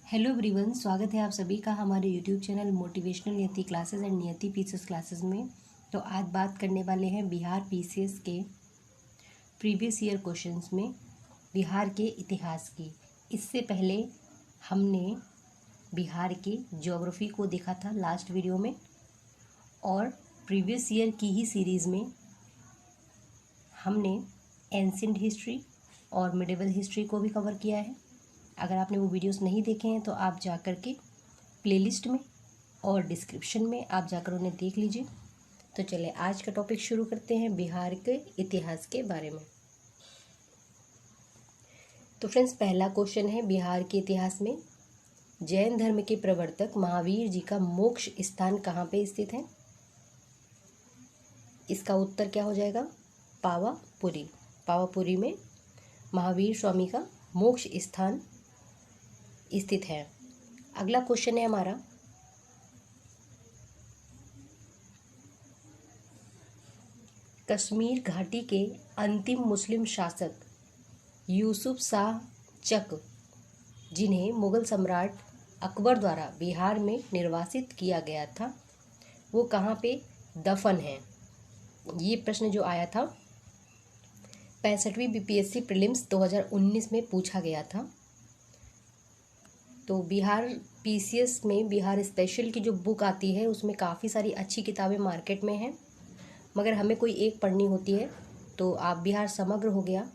Hello everyone, स्वागत है आप सभी का हमारे यूट्यूब चैनल मोटिवेशनल नियति क्लासेस एंड नियति पीसीएस क्लासेस में। तो आज बात करने वाले हैं बिहार पीसीएस के प्रीवियस ईयर क्वेश्चंस में बिहार के इतिहास की। इससे पहले हमने बिहार की ज्योग्राफी को देखा था लास्ट वीडियो में, और प्रीवियस ईयर की ही सीरीज़ में हमने एंशिएंट हिस्ट्री और मिडिवल हिस्ट्री को भी कवर किया है। अगर आपने वो वीडियोस नहीं देखे हैं तो आप जा कर के प्लेलिस्ट में और डिस्क्रिप्शन में आप जाकर उन्हें देख लीजिए। तो चलिए आज का टॉपिक शुरू करते हैं बिहार के इतिहास के बारे में। तो फ्रेंड्स, पहला क्वेश्चन है बिहार के इतिहास में जैन धर्म के प्रवर्तक महावीर जी का मोक्ष स्थान कहाँ पे स्थित है। इसका उत्तर क्या हो जाएगा? पावापुरी। पावापुरी में महावीर स्वामी का मोक्ष स्थान स्थित है। अगला क्वेश्चन है हमारा, कश्मीर घाटी के अंतिम मुस्लिम शासक यूसुफ शाह चक, जिन्हें मुगल सम्राट अकबर द्वारा बिहार में निर्वासित किया गया था, वो कहाँ पे दफन है? ये प्रश्न जो आया था 65वीं बीपीएससी प्रीलिम्स 2019 में पूछा गया था। तो बिहार पीसीएस में बिहार स्पेशल की जो बुक आती है उसमें काफ़ी सारी अच्छी किताबें मार्केट में हैं, मगर हमें कोई एक पढ़नी होती है तो आप बिहार समग्र हो गया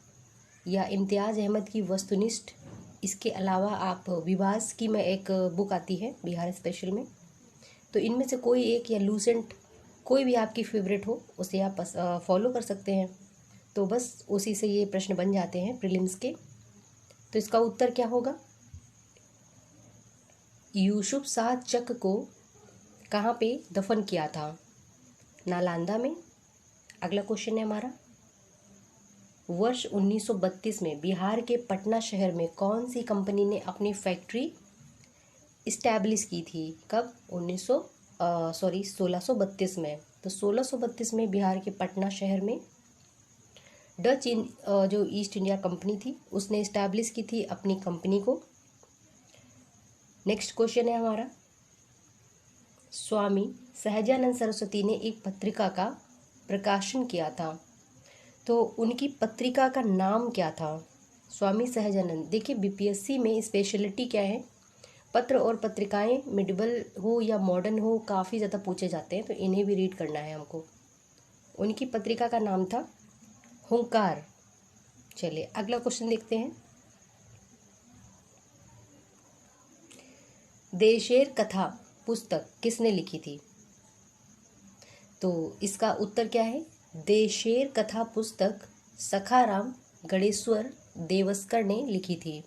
या इम्तियाज़ अहमद की वस्तुनिष्ठ, इसके अलावा आप विवास की में एक बुक आती है बिहार स्पेशल में, तो इनमें से कोई एक या लूसेंट कोई भी आपकी फेवरेट हो उसे आप फॉलो कर सकते हैं। तो बस उसी से ये प्रश्न बन जाते हैं प्रीलिम्स के। तो इसका उत्तर क्या होगा? यूसुफ शाह चक को कहाँ पे दफन किया था? नालंदा में। अगला क्वेश्चन है हमारा, वर्ष 1932 में बिहार के पटना शहर में कौन सी कंपनी ने अपनी फैक्ट्री इस्टेब्लिश की थी? कब? 1632 में। तो 1632 में बिहार के पटना शहर में जो ईस्ट इंडिया कंपनी थी उसने इस्टेब्लिश की थी अपनी कंपनी को। नेक्स्ट क्वेश्चन है हमारा, स्वामी सहजानंद सरस्वती ने एक पत्रिका का प्रकाशन किया था, तो उनकी पत्रिका का नाम क्या था? स्वामी सहजानंद। देखिए बीपीएससी में स्पेशलिटी क्या है, पत्र और पत्रिकाएं मिडिवल हो या मॉडर्न हो काफ़ी ज़्यादा पूछे जाते हैं, तो इन्हें भी रीड करना है हमको। उनकी पत्रिका का नाम था हुंकार। चलिए अगला क्वेश्चन देखते हैं, देशेर कथा पुस्तक किसने लिखी थी? तो इसका उत्तर क्या है? देशेर कथा पुस्तक सखाराम गणेश्वर देवस्कर ने लिखी थी।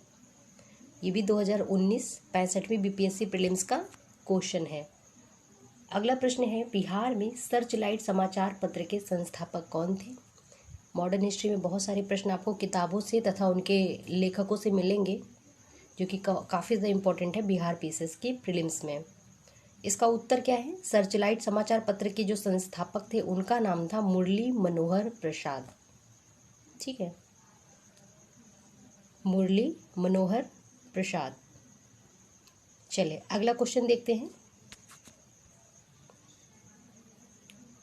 ये भी 2019 65वीं बीपीएससी प्रीलिम्स का क्वेश्चन है। अगला प्रश्न है, बिहार में सर्चलाइट समाचार पत्र के संस्थापक कौन थे? मॉडर्न हिस्ट्री में बहुत सारे प्रश्न आपको किताबों से तथा उनके लेखकों से मिलेंगे, जो कि काफ़ी ज़्यादा इम्पोर्टेंट है बिहार पीसीएस की प्रीलिम्स में। इसका उत्तर क्या है? सर्चलाइट समाचार पत्र के जो संस्थापक थे उनका नाम था मुरली मनोहर प्रसाद। ठीक है, मुरली मनोहर प्रसाद। चलिए अगला क्वेश्चन देखते हैं,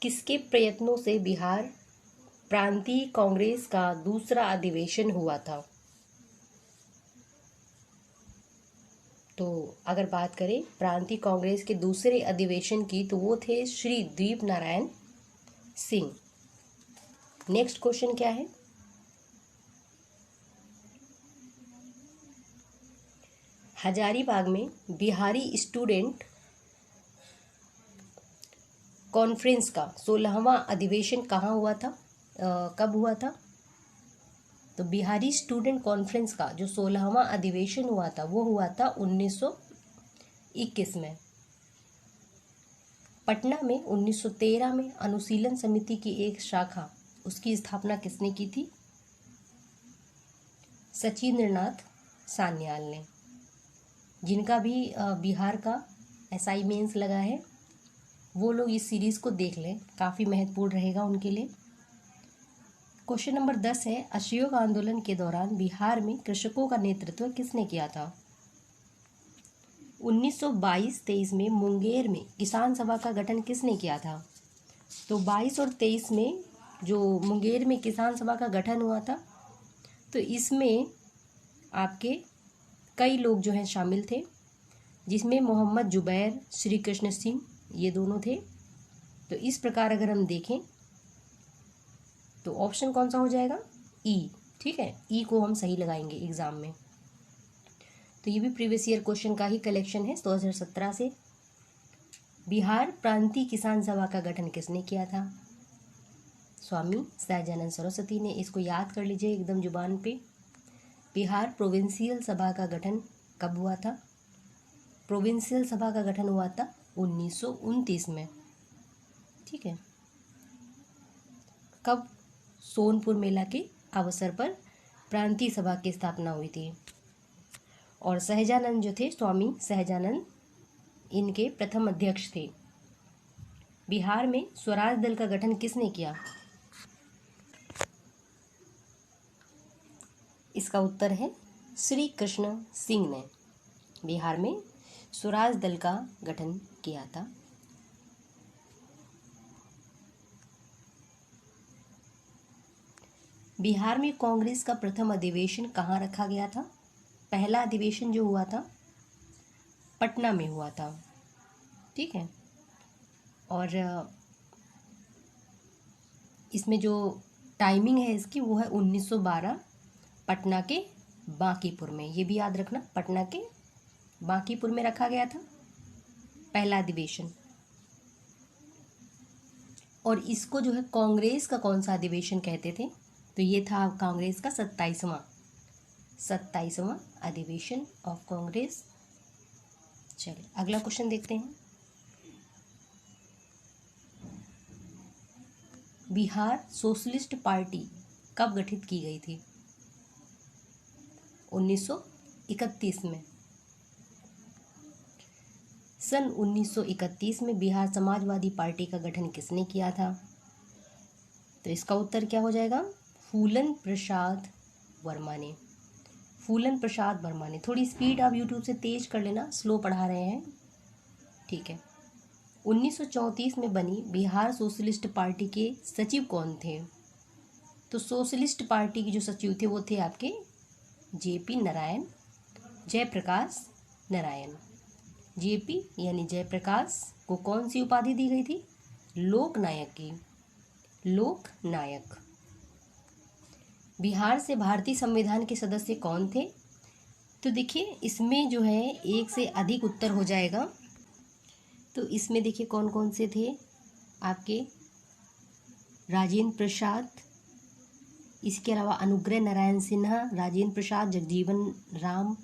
किसके प्रयत्नों से बिहार प्रांतीय कांग्रेस का दूसरा अधिवेशन हुआ था? तो अगर बात करें प्रांतीय कांग्रेस के दूसरे अधिवेशन की, तो वो थे श्री दीप नारायण सिंह। नेक्स्ट क्वेश्चन क्या है, हजारीबाग में बिहारी स्टूडेंट कॉन्फ्रेंस का 16वां अधिवेशन कहाँ हुआ था? कब हुआ था? तो बिहारी स्टूडेंट कॉन्फ्रेंस का जो 16वां अधिवेशन हुआ था वो हुआ था 1921 में। पटना में 1913 में अनुशीलन समिति की एक शाखा, उसकी स्थापना किसने की थी? सचिंद्रनाथ सान्याल ने, जिनका भी बिहार का एसआई मेंस लगा है वो लोग इस सीरीज़ को देख लें, काफ़ी महत्वपूर्ण रहेगा उनके लिए। क्वेश्चन नंबर 10 है, असहयोग आंदोलन के दौरान बिहार में कृषकों का नेतृत्व किसने किया था? 1922-23 में मुंगेर में किसान सभा का गठन किसने किया था? तो 22 और 23 में जो मुंगेर में किसान सभा का गठन हुआ था, तो इसमें आपके कई लोग जो हैं शामिल थे, जिसमें मोहम्मद जुबैर, श्री कृष्ण सिंह, ये दोनों थे। तो इस प्रकार अगर हम देखें तो ऑप्शन कौन सा हो जाएगा? ई। ठीक है, ई को हम सही लगाएंगे एग्जाम में। तो ये भी प्रीवियस ईयर क्वेश्चन का ही कलेक्शन है 2017 से। बिहार प्रांतीय किसान सभा का गठन किसने किया था? स्वामी सहजानंद सरस्वती ने। इसको याद कर लीजिए एकदम जुबान पे। बिहार प्रोविंशियल सभा का गठन कब हुआ था? प्रोविंशियल सभा का गठन हुआ था 1929 में। ठीक है, कब? सोनपुर मेला के अवसर पर प्रांतीय सभा की स्थापना हुई थी। और सहजानंद जो थे, स्वामी सहजानंद, इनके प्रथम अध्यक्ष थे। बिहार में स्वराज दल का गठन किसने किया? इसका उत्तर है श्री कृष्ण सिंह ने बिहार में स्वराज दल का गठन किया था। बिहार में कांग्रेस का प्रथम अधिवेशन कहाँ रखा गया था? पहला अधिवेशन जो हुआ था पटना में हुआ था। ठीक है, और इसमें जो टाइमिंग है इसकी वो है 1912, पटना के बांकीपुर में। ये भी याद रखना, पटना के बांकीपुर में रखा गया था पहला अधिवेशन। और इसको जो है कांग्रेस का कौन सा अधिवेशन कहते थे? तो ये था कांग्रेस का 27वां अधिवेशन ऑफ कांग्रेस। चलिए अगला क्वेश्चन देखते हैं। बिहार सोशलिस्ट पार्टी कब गठित की गई थी? 1931 में। सन 1931 में बिहार समाजवादी पार्टी का गठन किसने किया था? तो इसका उत्तर क्या हो जाएगा? फूलन प्रसाद वर्मा ने। फूलन प्रसाद वर्मा ने। थोड़ी स्पीड आप यूट्यूब से तेज कर लेना, स्लो पढ़ा रहे हैं। ठीक है। 1934 में बनी बिहार सोशलिस्ट पार्टी के सचिव कौन थे? तो सोशलिस्ट पार्टी के जो सचिव थे वो थे आपके जेपी नारायण, जयप्रकाश नारायण। जेपी यानी जयप्रकाश को कौन सी उपाधि दी गई थी? लोकनायक की। लोकनायक। बिहार से भारतीय संविधान के सदस्य कौन थे? तो देखिए इसमें जो है एक से अधिक उत्तर हो जाएगा। तो इसमें देखिए कौन कौन से थे आपके? राजेंद्र प्रसाद, इसके अलावा अनुग्रह नारायण सिन्हा, राजेंद्र प्रसाद, जगजीवन राम,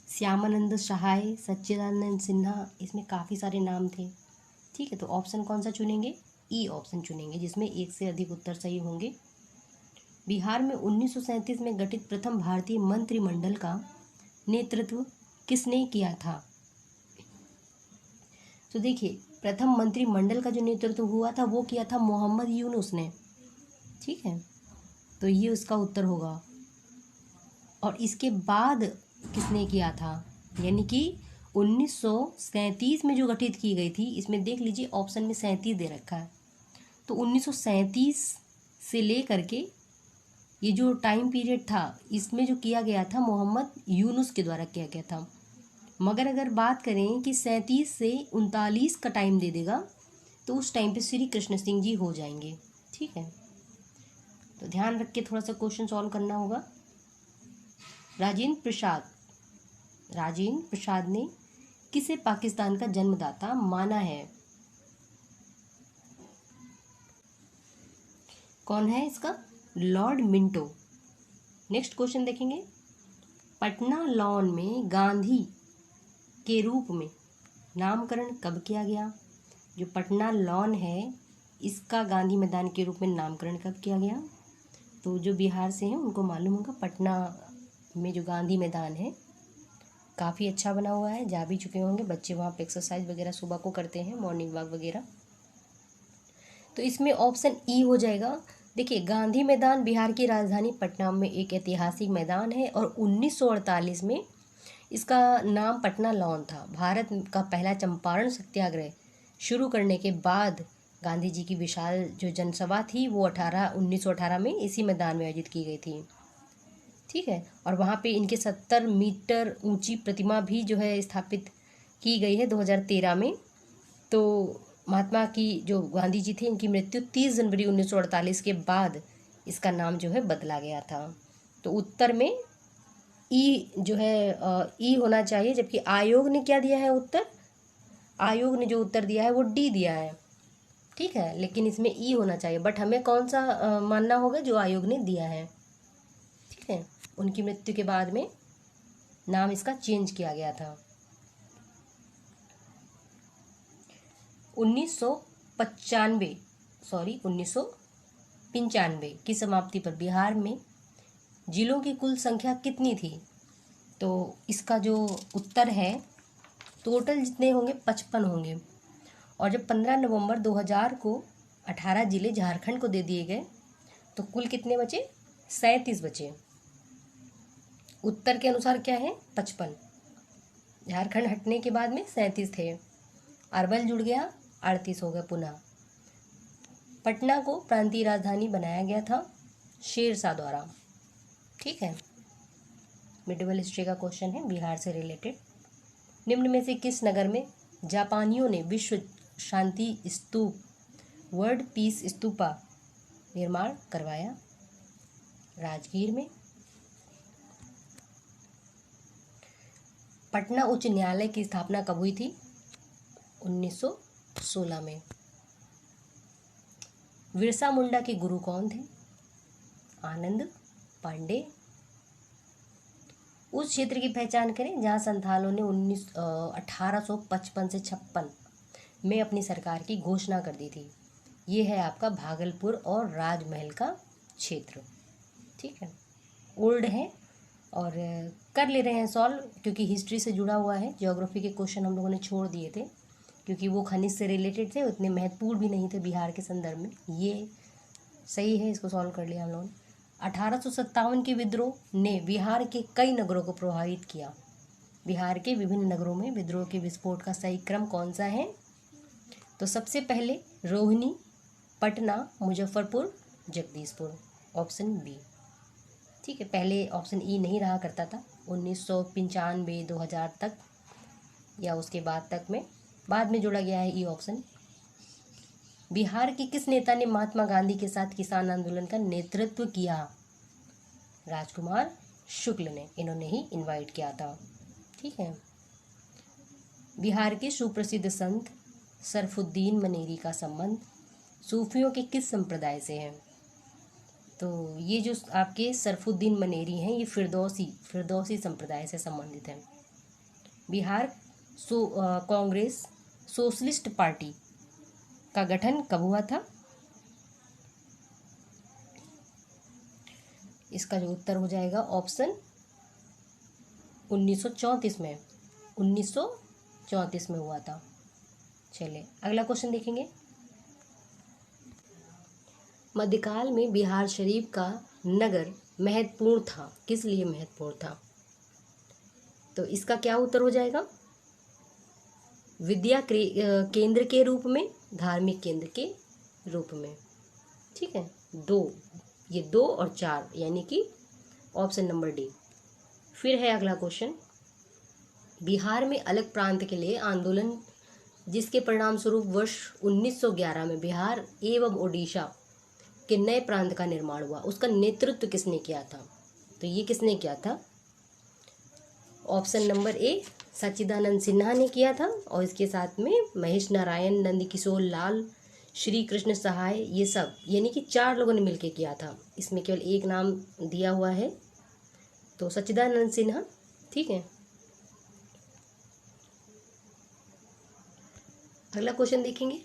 श्यामानंद सहाय, सच्चिदानंद सिन्हा, इसमें काफ़ी सारे नाम थे। ठीक है, तो ऑप्शन कौन सा चुनेंगे? ई ऑप्शन चुनेंगे, जिसमें एक से अधिक उत्तर सही होंगे। बिहार में 1937 में गठित प्रथम भारतीय मंत्रिमंडल का नेतृत्व किसने किया था? तो देखिए प्रथम मंत्रिमंडल का जो नेतृत्व हुआ था वो किया था मोहम्मद यूनुस ने। ठीक है, तो ये उसका उत्तर होगा। और इसके बाद किसने किया था? यानी कि 1937 में जो गठित की गई थी, इसमें देख लीजिए ऑप्शन में 37 दे रखा है। तो 1937 से लेकर के ये जो टाइम पीरियड था इसमें जो किया गया था मोहम्मद यूनुस के द्वारा किया गया था। मगर अगर बात करें कि 37 से 39 का टाइम दे देगा तो उस टाइम पे श्री कृष्ण सिंह जी हो जाएंगे। ठीक है, तो ध्यान रख के थोड़ा सा क्वेश्चन सॉल्व करना होगा। राजेंद्र प्रसाद ने किसे पाकिस्तान का जन्मदाता माना है? कौन है इसका? Lord Minto. नेक्स्ट क्वेश्चन देखेंगे। पटना लॉन में गांधी के रूप में नामकरण कब किया गया? जो पटना लॉन है इसका गांधी मैदान के रूप में नामकरण कब किया गया? तो जो बिहार से हैं उनको मालूम होगा, पटना में जो गांधी मैदान है काफ़ी अच्छा बना हुआ है, जा भी चुके होंगे बच्चे, वहाँ पे एक्सरसाइज वगैरह सुबह को करते हैं, मॉर्निंग वॉक वगैरह। तो इसमें ऑप्शन ई हो जाएगा। देखिए गांधी मैदान बिहार की राजधानी पटना में एक ऐतिहासिक मैदान है और 1948 में इसका नाम पटना लॉन था। भारत का पहला चंपारण सत्याग्रह शुरू करने के बाद गांधी जी की विशाल जो जनसभा थी वो 1918 में इसी मैदान में आयोजित की गई थी। ठीक है, और वहाँ पे इनके 70 मीटर ऊंची प्रतिमा भी जो है स्थापित की गई है 2013 में। तो महात्मा की जो गांधी जी थे इनकी मृत्यु 30 जनवरी 1948 के बाद इसका नाम जो है बदला गया था। तो उत्तर में ई जो है ई होना चाहिए, जबकि आयोग ने क्या दिया है उत्तर, आयोग ने जो उत्तर दिया है वो डी दिया है। ठीक है, लेकिन इसमें ई होना चाहिए, बट हमें कौन सा मानना होगा, जो आयोग ने दिया है। ठीक है, उनकी मृत्यु के बाद में नाम इसका चेंज किया गया था। 1995 की समाप्ति पर बिहार में जिलों की कुल संख्या कितनी थी? तो इसका जो उत्तर है, टोटल जितने होंगे 55 होंगे। और जब 15 नवंबर 2000 को 18 जिले झारखंड को दे दिए गए तो कुल कितने बचे? 37 बचे। उत्तर के अनुसार क्या है? 55। झारखंड हटने के बाद में 37 थे। अरवल जुड़ गया, 38 हो गए पुनः। पटना को प्रांतीय राजधानी बनाया गया था शेरशाह द्वारा। ठीक है, मिडिवल हिस्ट्री का क्वेश्चन है बिहार से रिलेटेड। निम्न में से किस नगर में जापानियों ने विश्व शांति स्तूप, वर्ल्ड पीस स्तूपा निर्माण करवाया? राजगीर में। पटना उच्च न्यायालय की स्थापना कब हुई थी? 1916 में। बिरसा मुंडा के गुरु कौन थे? आनंद पांडे। उस क्षेत्र की पहचान करें जहां संथालों ने 1855 से 56 में अपनी सरकार की घोषणा कर दी थी। ये है आपका भागलपुर और राजमहल का क्षेत्र। ठीक है, ओल्ड है और कर ले रहे हैं सॉल्व, क्योंकि हिस्ट्री से जुड़ा हुआ है। ज्योग्राफी के क्वेश्चन हम लोगों ने छोड़ दिए थे क्योंकि वो खनिज से रिलेटेड थे, उतने महत्वपूर्ण भी नहीं थे बिहार के संदर्भ में। ये सही है, इसको सॉल्व कर लिया हम लोगों ने। 1857 के विद्रोह ने बिहार के कई नगरों को प्रभावित किया। बिहार के विभिन्न नगरों में विद्रोह के विस्फोट का सही क्रम कौन सा है? तो सबसे पहले रोहिणी, पटना, मुजफ्फरपुर, जगदीशपुर, ऑप्शन बी। ठीक है, पहले ऑप्शन ई नहीं रहा करता था 1995-2000 तक या उसके बाद तक में, बाद में जोड़ा गया है ई ऑप्शन। बिहार के किस नेता ने महात्मा गांधी के साथ किसान आंदोलन का नेतृत्व किया? राजकुमार शुक्ल ने, इन्होंने ही इनवाइट किया था। ठीक है, बिहार के सुप्रसिद्ध संत सरफुद्दीन मनेरी का संबंध सूफियों के किस संप्रदाय से है? तो ये जो आपके सरफुद्दीन मनेरी हैं ये फिरदौसी संप्रदाय से संबंधित है। बिहार कांग्रेस सोशलिस्ट पार्टी का गठन कब हुआ था? इसका जो उत्तर हो जाएगा ऑप्शन 1934 में। 1934 में हुआ था। चलिए अगला क्वेश्चन देखेंगे। मध्यकाल में बिहार शरीफ का नगर महत्वपूर्ण था, किस लिए महत्वपूर्ण था? तो इसका क्या उत्तर हो जाएगा? विद्या केंद्र के रूप में, धार्मिक केंद्र के रूप में। ठीक है, ये 2 और 4 यानी कि ऑप्शन नंबर डी। फिर है अगला क्वेश्चन, बिहार में अलग प्रांत के लिए आंदोलन जिसके परिणाम स्वरूप वर्ष 1911 में बिहार एवं ओडिशा के नए प्रांत का निर्माण हुआ, उसका नेतृत्व किसने किया था? तो ये किसने किया था? ऑप्शन नंबर ए सच्चिदानंद सिन्हा ने किया था, और इसके साथ में महेश नारायण, नंदकिशोर लाल, श्री कृष्ण सहाय, ये सब यानी कि 4 लोगों ने मिलकर किया था। इसमें केवल एक नाम दिया हुआ है, तो सच्चिदानंद सिन्हा। ठीक है, अगला क्वेश्चन देखेंगे।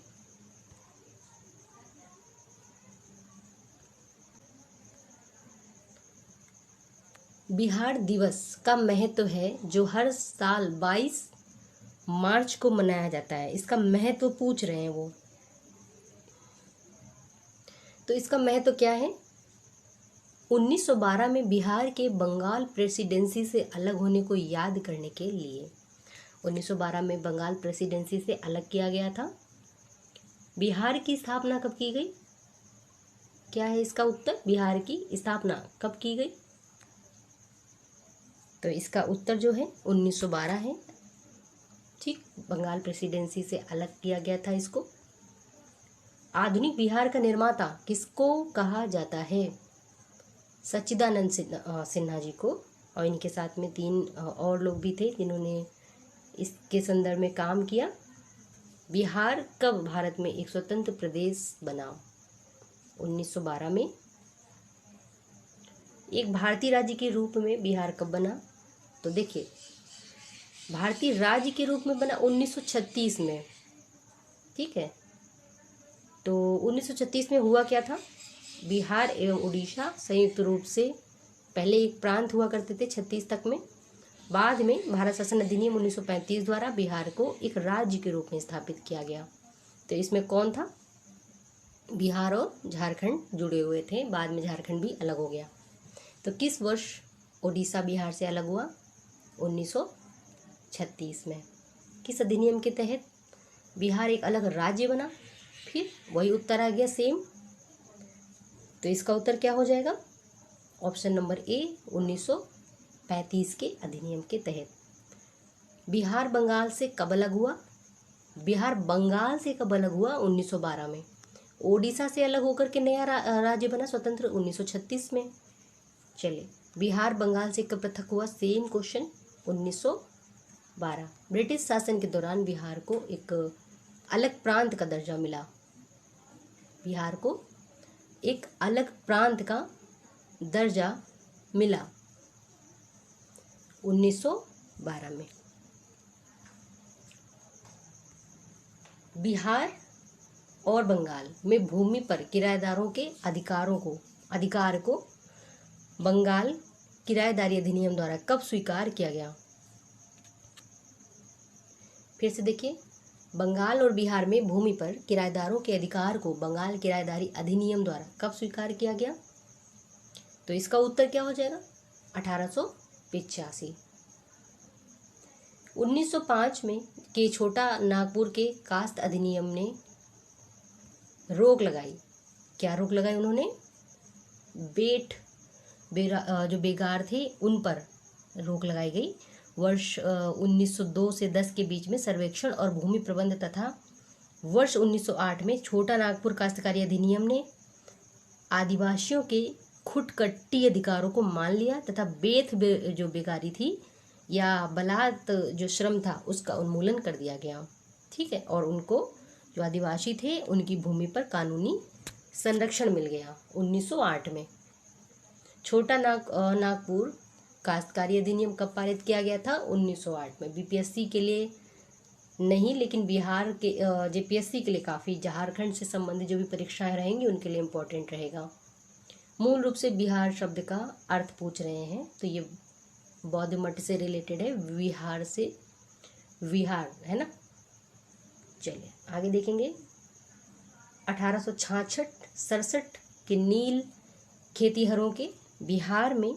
बिहार दिवस का महत्व है जो हर साल 22 मार्च को मनाया जाता है, इसका महत्व पूछ रहे हैं वो। तो इसका महत्व क्या है? 1912 में बिहार के बंगाल प्रेसिडेंसी से अलग होने को याद करने के लिए 1912 में बंगाल प्रेसिडेंसी से अलग किया गया था। बिहार की स्थापना कब की गई? क्या है इसका उत्तर? बिहार की स्थापना कब की गई? तो इसका उत्तर जो है 1912 है। ठीक, बंगाल प्रेसिडेंसी से अलग किया गया था इसको। आधुनिक बिहार का निर्माता किसको कहा जाता है? सच्चिदानंद सिन्हा जी को, और इनके साथ में 3 और लोग भी थे जिन्होंने इसके संदर्भ में काम किया। बिहार कब भारत में एक स्वतंत्र प्रदेश बना? 1912 में। एक भारतीय राज्य के रूप में बिहार कब बना? तो देखिए, भारतीय राज्य के रूप में बना 1936 में। ठीक है, तो 1936 में हुआ क्या था? बिहार एवं उड़ीसा संयुक्त रूप से पहले एक प्रांत हुआ करते थे 36 तक में। बाद में भारत शासन अधिनियम 1935 द्वारा बिहार को एक राज्य के रूप में स्थापित किया गया। तो इसमें कौन था? बिहार और झारखंड जुड़े हुए थे, बाद में झारखंड भी अलग हो गया। तो किस वर्ष उड़ीसा बिहार से अलग हुआ? 1936 में। किस अधिनियम के तहत बिहार एक अलग राज्य बना? फिर वही उत्तर आ गया सेम। तो इसका उत्तर क्या हो जाएगा? ऑप्शन नंबर ए, 1935 के अधिनियम के तहत। बिहार बंगाल से कब अलग हुआ? बिहार बंगाल से कब अलग हुआ? 1912 में। ओडिशा से अलग होकर के नया राज्य बना स्वतंत्र 1936 में। चलिए, बिहार बंगाल से कब पृथक हुआ? Same question, 1912। ब्रिटिश शासन के दौरान बिहार को एक अलग प्रांत का दर्जा मिला। बिहार को एक अलग प्रांत का दर्जा मिला 1912 में। बिहार और बंगाल में भूमि पर किराएदारों के अधिकार को बंगाल किराएदारी अधिनियम द्वारा कब स्वीकार किया गया? फिर से देखिए, बंगाल और बिहार में भूमि पर किराएदारों के अधिकार को बंगाल किराएदारी अधिनियम द्वारा कब स्वीकार किया गया? तो इसका उत्तर क्या हो जाएगा? 1885। 1905 में के छोटा नागपुर के कास्ट अधिनियम ने रोक लगाई। क्या रोक लगाई उन्होंने? जो बेगार थे उन पर रोक लगाई गई। वर्ष 1902 से 10 के बीच में सर्वेक्षण और भूमि प्रबंध तथा वर्ष 1908 में छोटा नागपुर काश्तकारी अधिनियम ने आदिवासियों के खुटकट्टी अधिकारों को मान लिया तथा जो बेकारी थी या बलात् जो श्रम था उसका उन्मूलन कर दिया गया। ठीक है, और उनको जो आदिवासी थे उनकी भूमि पर कानूनी संरक्षण मिल गया 1908 में। छोटा नागपुर काश्तकारी अधिनियम कब पारित किया गया था? 1908 में। बीपीएससी के लिए नहीं, लेकिन बिहार के जेपीएससी के लिए काफ़ी, झारखंड से संबंधित जो भी परीक्षाएं रहेंगी उनके लिए इम्पोर्टेंट रहेगा। मूल रूप से बिहार शब्द का अर्थ पूछ रहे हैं, तो ये बौद्ध मठ से रिलेटेड है, विहार से विहार है ना। चलिए आगे देखेंगे। 1866-67 के नील खेतिहरों के बिहार में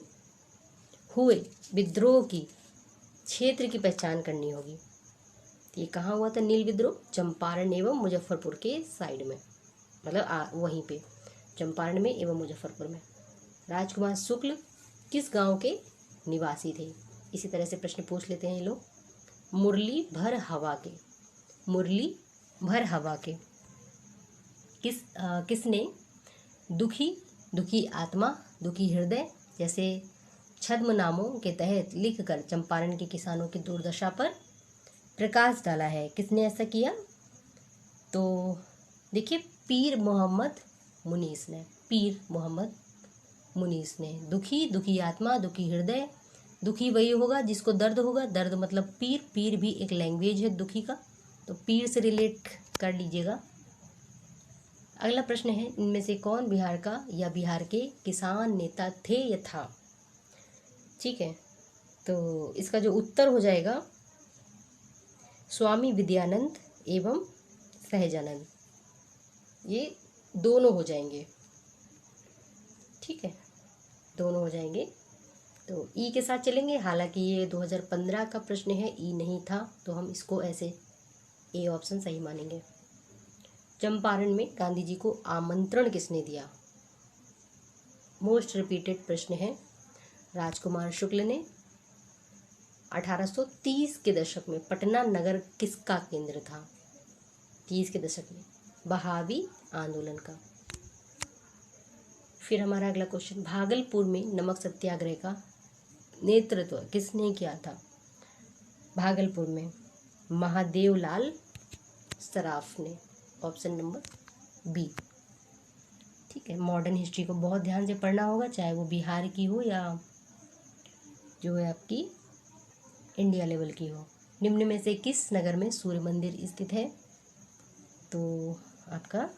हुए विद्रोह की क्षेत्र की पहचान करनी होगी। ये कहाँ हुआ था नील विद्रोह? चंपारण एवं मुजफ्फरपुर के साइड में, मतलब वहीं पे चंपारण में एवं मुजफ्फरपुर में। राजकुमार शुक्ल किस गांव के निवासी थे? इसी तरह से प्रश्न पूछ लेते हैं ये लोग। मुरली भर हवा के किसने दुखी आत्मा, दुखी हृदय जैसे छद्म नामों के तहत लिखकर चंपारण के किसानों की दुर्दशा पर प्रकाश डाला है? किसने ऐसा किया? तो देखिए, पीर मोहम्मद मुनीस ने दुखी आत्मा, दुखी हृदय, दुखी वही होगा जिसको दर्द होगा, दर्द मतलब पीर भी एक लैंग्वेज है दुखी का, तो पीर से रिलेट कर लीजिएगा। अगला प्रश्न है, इनमें से कौन बिहार का या बिहार के किसान नेता थे या था? ठीक है, तो इसका जो उत्तर हो जाएगा स्वामी विद्यानंद एवं सहजानंद, ये दोनों हो जाएंगे। ठीक है, दोनों हो जाएंगे। तो ई के साथ चलेंगे, हालांकि ये 2015 का प्रश्न है, ई नहीं था, तो हम इसको ऐसे ए ऑप्शन सही मानेंगे। चंपारण में गांधी जी को आमंत्रण किसने दिया? मोस्ट रिपीटेड प्रश्न है। राजकुमार शुक्ल ने। 1830 के दशक में पटना नगर किसका केंद्र था? 30 के दशक में बहावी आंदोलन का। फिर हमारा अगला क्वेश्चन, भागलपुर में नमक सत्याग्रह का नेतृत्व किसने किया था? भागलपुर में महादेवलाल सराफ ने। Option number B. ठीक है, मॉडर्न हिस्ट्री को बहुत ध्यान से पढ़ना होगा, चाहे वो बिहार की हो या जो है आपकी इंडिया लेवल की हो। निम्न में से किस नगर में सूर्य मंदिर स्थित है? तो आपका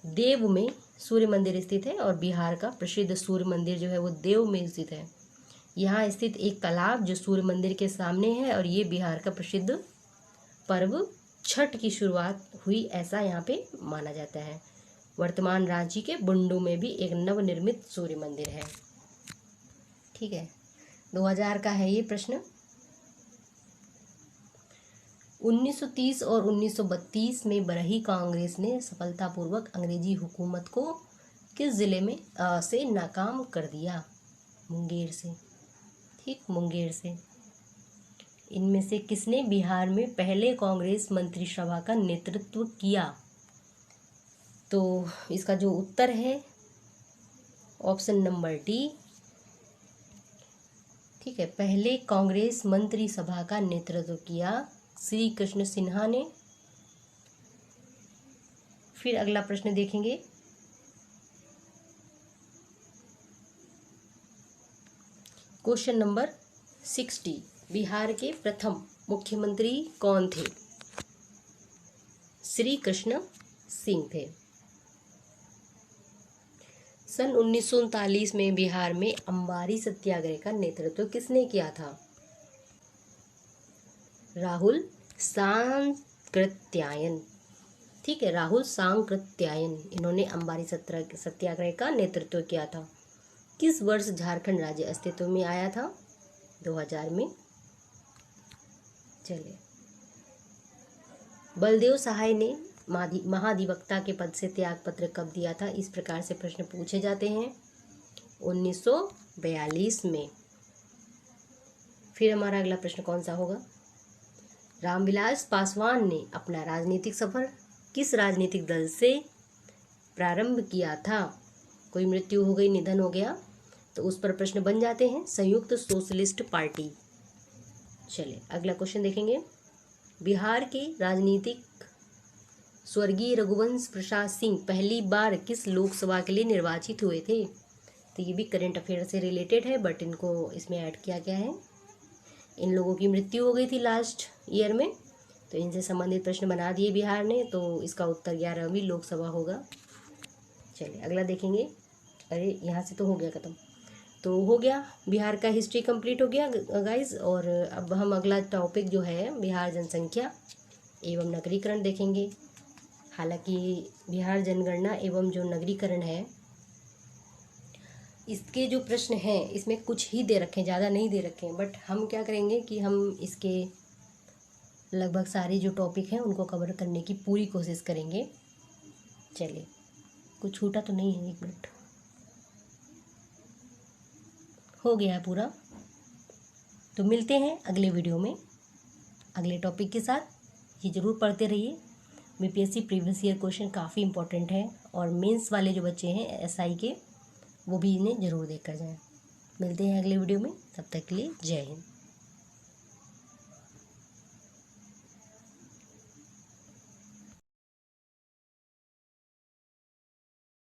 देव में सूर्य मंदिर स्थित है, और बिहार का प्रसिद्ध सूर्य मंदिर जो है वो देव में स्थित है। यहाँ स्थित एक तालाब जो सूर्य मंदिर के सामने है, और ये बिहार का प्रसिद्ध पर्व छठ की शुरुआत हुई ऐसा यहाँ पे माना जाता है। वर्तमान रांची के बुंडू में भी एक नवनिर्मित सूर्य मंदिर है। ठीक है, 2000 का है ये प्रश्न। 1930 और 1932 में बरही कांग्रेस ने सफलतापूर्वक अंग्रेजी हुकूमत को किस जिले में से नाकाम कर दिया? मुंगेर से। ठीक, मुंगेर से। इनमें से किसने बिहार में पहले कांग्रेस मंत्रिसभा का नेतृत्व किया? तो इसका जो उत्तर है ऑप्शन नंबर डी। ठीक है, पहले कांग्रेस मंत्रिसभा का नेतृत्व किया श्री कृष्ण सिन्हा ने। फिर अगला प्रश्न देखेंगे, क्वेश्चन नंबर 60, बिहार के प्रथम मुख्यमंत्री कौन थे? श्री कृष्ण सिंह थे। सन 1939 में बिहार में अंबारी सत्याग्रह का नेतृत्व किसने किया था? राहुल सांकृत्यायन। ठीक है, राहुल सांकृत्यायन, इन्होंने अंबारी सत्याग्रह का नेतृत्व किया था। किस वर्ष झारखंड राज्य अस्तित्व में आया था? 2000 में। चलिए, बलदेव सहाय ने महाधिवक्ता के पद से त्यागपत्र कब दिया था? इस प्रकार से प्रश्न पूछे जाते हैं 1942 में। फिर हमारा अगला प्रश्न कौन सा होगा? रामविलास पासवान ने अपना राजनीतिक सफर किस राजनीतिक दल से प्रारंभ किया था? कोई मृत्यु हो गई, निधन हो गया, तो उस पर प्रश्न बन जाते हैं संयुक्त सोशलिस्ट पार्टी। चलिए अगला क्वेश्चन देखेंगे, बिहार के राजनीतिक स्वर्गीय रघुवंश प्रसाद सिंह पहली बार किस लोकसभा के लिए निर्वाचित हुए थे? तो ये भी करंट अफेयर से रिलेटेड है, बट इनको इसमें ऐड किया गया है। इन लोगों की मृत्यु हो गई थी लास्ट ईयर में, तो इनसे संबंधित प्रश्न बना दिए बिहार ने, तो इसका उत्तर 11वीं लोकसभा होगा। चलिए अगला देखेंगे। अरे यहाँ से तो हो गया ख़त्म, तो हो गया बिहार का हिस्ट्री कंप्लीट हो गया गाइज। और अब हम अगला टॉपिक जो है बिहार जनसंख्या एवं नगरीकरण देखेंगे। हालांकि बिहार जनगणना एवं जो नगरीकरण है, इसके जो प्रश्न हैं इसमें कुछ ही दे रखे हैं, ज़्यादा नहीं दे रखे हैं, बट हम क्या करेंगे कि हम इसके लगभग सारे जो टॉपिक हैं उनको कवर करने की पूरी कोशिश करेंगे। चलिए, कुछ छूटा तो नहीं है? एक मिनट, हो गया पूरा। तो मिलते हैं अगले वीडियो में अगले टॉपिक के साथ। ये ज़रूर पढ़ते रहिए, बीपीएससी प्रीवियस ईयर क्वेश्चन काफ़ी इंपॉर्टेंट है, और मेंस वाले जो बच्चे हैं एसआई के, वो भी इन्हें ज़रूर देख कर जाएं। मिलते हैं अगले वीडियो में, तब तक के लिए जय हिंद।